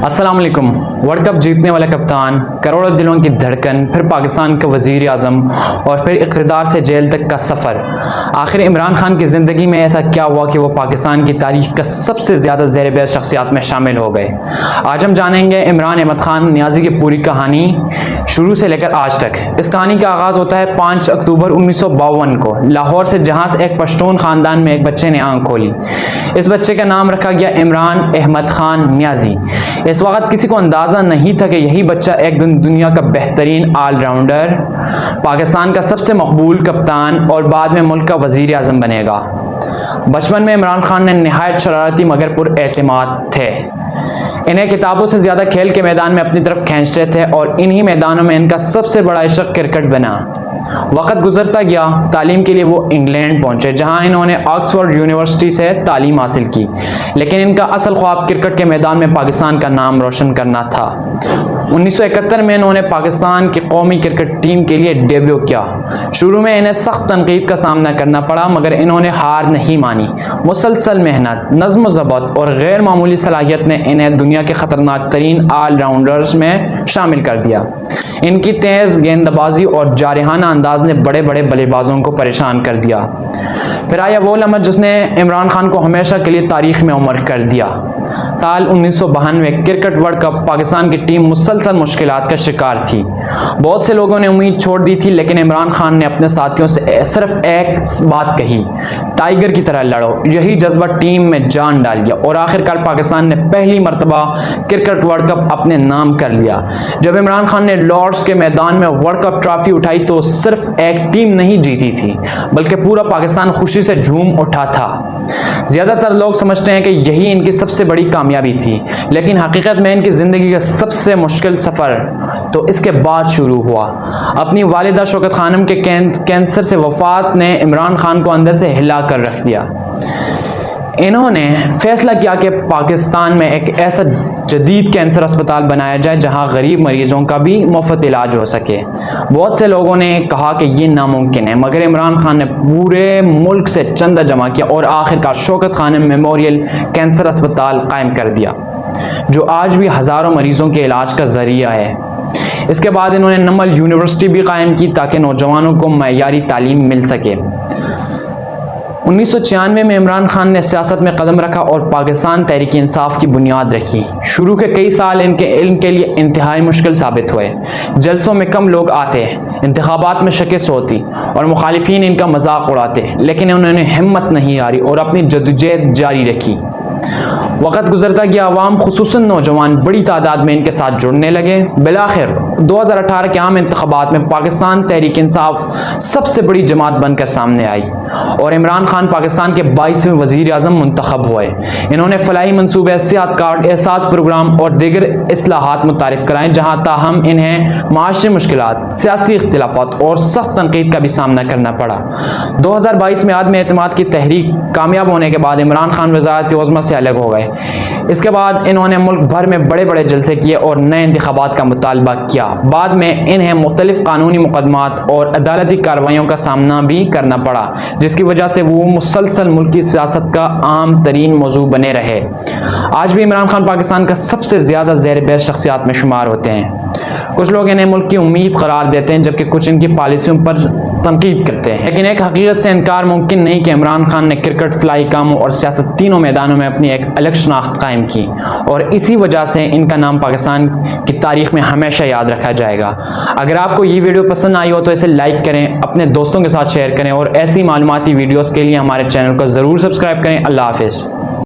السلام علیکم۔ World cup جیتنے والا کپتان، کروڑوں دلوں کی دھڑکن، پھر پاکستان کا وزیر اعظم اور پھر اقتدار سے جیل تک کا سفر۔ آخر عمران خان کی زندگی میں ایسا کیا ہوا کہ وہ پاکستان کی تاریخ کا سب سے زیادہ زیر بحث شخصیات میں شامل ہو گئے؟ آج ہم جانیں گے عمران احمد خان نیازی کی پوری کہانی شروع سے لے کر آج تک۔ اس کہانی کا آغاز ہوتا ہے 5 اکتوبر 1952 کو لاہور سے، جہاں سے ایک پشتون خاندان میں ایک بچے نے آنکھ کھولی۔ اس بچے کا نام رکھا گیا عمران احمد خان نیازی۔ اس وقت کسی کو اندازہ نہیں تھا کہ یہی بچہ ایک دن دنیا کا بہترین آل راؤنڈر، پاکستان کا سب سے مقبول کپتان اور بعد میں ملک کا وزیر اعظم بنے گا۔ بچپن میں عمران خان نے نہایت شرارتی مگر پر اعتماد تھے۔ انہیں کتابوں سے زیادہ کھیل کے میدان میں اپنی طرف کھینچتے تھے اور انہی میدانوں میں ان کا سب سے بڑا عشق کرکٹ بنا۔ وقت گزرتا گیا، تعلیم کے لیے وہ انگلینڈ پہنچے، جہاں انہوں نے آکسفورڈ یونیورسٹی سے تعلیم حاصل کی، لیکن ان کا اصل خواب کرکٹ کے میدان میں پاکستان کا نام روشن کرنا تھا۔ 1971 میں انہوں نے پاکستان کی قومی کرکٹ ٹیم کے لیے ڈیبیو کیا۔ شروع میں انہیں سخت تنقید کا سامنا کرنا پڑا، مگر انہوں نے ہار نہیں مانی۔ مسلسل محنت، نظم و ضبط اور غیر معمولی صلاحیت نے انہیں دنیا کے خطرناک ترین آل راؤنڈرز میں شامل کر دیا۔ ان کی تیز گیندبازی اور جارحانہ انداز نے بڑے بڑے بلے بازوں کو پریشان کر دیا۔ پھر آیا وہ لمحہ جس نے عمران خان کو ہمیشہ کے لیے تاریخ میں عمر کر دیا۔ سال 1992 کرکٹ ورلڈ کپ، پاکستان کی ٹیم مسلسل مشکلات کا شکار تھی۔ بہت سے لوگوں نے امید چھوڑ دی تھی، لیکن عمران خان نے اپنے ساتھیوں سے صرف ایک بات کہی: ٹائیگر کی طرح لڑو۔ یہی جذبہ ٹیم میں جان ڈال گیا اور آخرکار پاکستان نے پہلی مرتبہ کرکٹ ورلڈ کپ اپنے نام کر لیا۔ جب عمران خان نے لارڈس کے میدان میں ورلڈ کپ ٹرافی اٹھائی تو صرف ایک ٹیم نہیں جیتی تھی، بلکہ پورا پاکستان خوشی سے جھوم اٹھا تھا۔ زیادہ تر لوگ سمجھتے ہیں کہ یہی ان کی سب سے بڑی کامیابی تھی، لیکن حقیقت میں ان کی زندگی کا سب سے مشکل سفر تو اس کے بعد شروع ہوا۔ اپنی والدہ شوکت خانم کے کینسر سے وفات نے عمران خان کو اندر سے ہلا کر رکھ دیا۔ انہوں نے فیصلہ کیا کہ پاکستان میں ایک ایسا جدید کینسر اسپتال بنایا جائے جہاں غریب مریضوں کا بھی مفت علاج ہو سکے۔ بہت سے لوگوں نے کہا کہ یہ ناممکن ہے، مگر عمران خان نے پورے ملک سے چندہ جمع کیا اور آخرکار شوکت خانم میموریل کینسر اسپتال قائم کر دیا، جو آج بھی ہزاروں مریضوں کے علاج کا ذریعہ ہے۔ اس کے بعد انہوں نے نمل یونیورسٹی بھی قائم کی تاکہ نوجوانوں کو معیاری تعلیم مل سکے۔ 1996 میں عمران خان نے سیاست میں قدم رکھا اور پاکستان تحریک انصاف کی بنیاد رکھی۔ شروع کے کئی سال ان کے لیے انتہائی مشکل ثابت ہوئے۔ جلسوں میں کم لوگ آتے، انتخابات میں شکست ہوتی اور مخالفین ان کا مذاق اڑاتے، لیکن انہوں نے ہمت نہیں ہاری اور اپنی جدوجہد جاری رکھی۔ وقت گزرتا گیا، عوام خصوصاً نوجوان بڑی تعداد میں ان کے ساتھ جڑنے لگے۔ بالآخر 2018 کے عام انتخابات میں پاکستان تحریک انصاف سب سے بڑی جماعت بن کر سامنے آئی اور عمران خان پاکستان کے 22ویں وزیر اعظم منتخب ہوئے۔ انہوں نے فلاحی منصوبے، صحت کارڈ، احساس پروگرام اور دیگر اصلاحات متعارف کرائیں، جہاں تاہم انہیں معاشی مشکلات، سیاسی اختلافات اور سخت تنقید کا بھی سامنا کرنا پڑا۔ 2022 میں عدم اعتماد کی تحریک کامیاب ہونے کے بعد عمران خان وزارت عظمیٰ سے الگ ہو گئے۔ اس کے بعد انہوں نے ملک بھر میں بڑے بڑے جلسے کیے اور نئے انتخابات کا مطالبہ کیا۔ بعد میں انہیں مختلف قانونی مقدمات اور عدالتی کارروائیوں کا سامنا بھی کرنا پڑا، جس کی وجہ سے وہ مسلسل ملکی سیاست کا عام ترین موضوع بنے رہے۔ آج بھی عمران خان پاکستان کا سب سے زیادہ زیر بحث شخصیات میں شمار ہوتے ہیں۔ کچھ لوگ انہیں ملک کی امید قرار دیتے ہیں، جبکہ کچھ ان کی پالیسیوں پر تنقید کرتے ہیں، لیکن ایک حقیقت سے انکار ممکن نہیں کہ عمران خان نے کرکٹ، فلاحی کاموں اور سیاست تینوں میدانوں میں اپنی ایک الگ شناخت قائم کی، اور اسی وجہ سے ان کا نام پاکستان کی تاریخ میں ہمیشہ یاد رکھا جائے گا۔ اگر آپ کو یہ ویڈیو پسند آئی ہو تو اسے لائک کریں، اپنے دوستوں کے ساتھ شیئر کریں اور ایسی معلوماتی ویڈیوز کے لیے ہمارے چینل کو ضرور سبسکرائب کریں۔ اللہ حافظ۔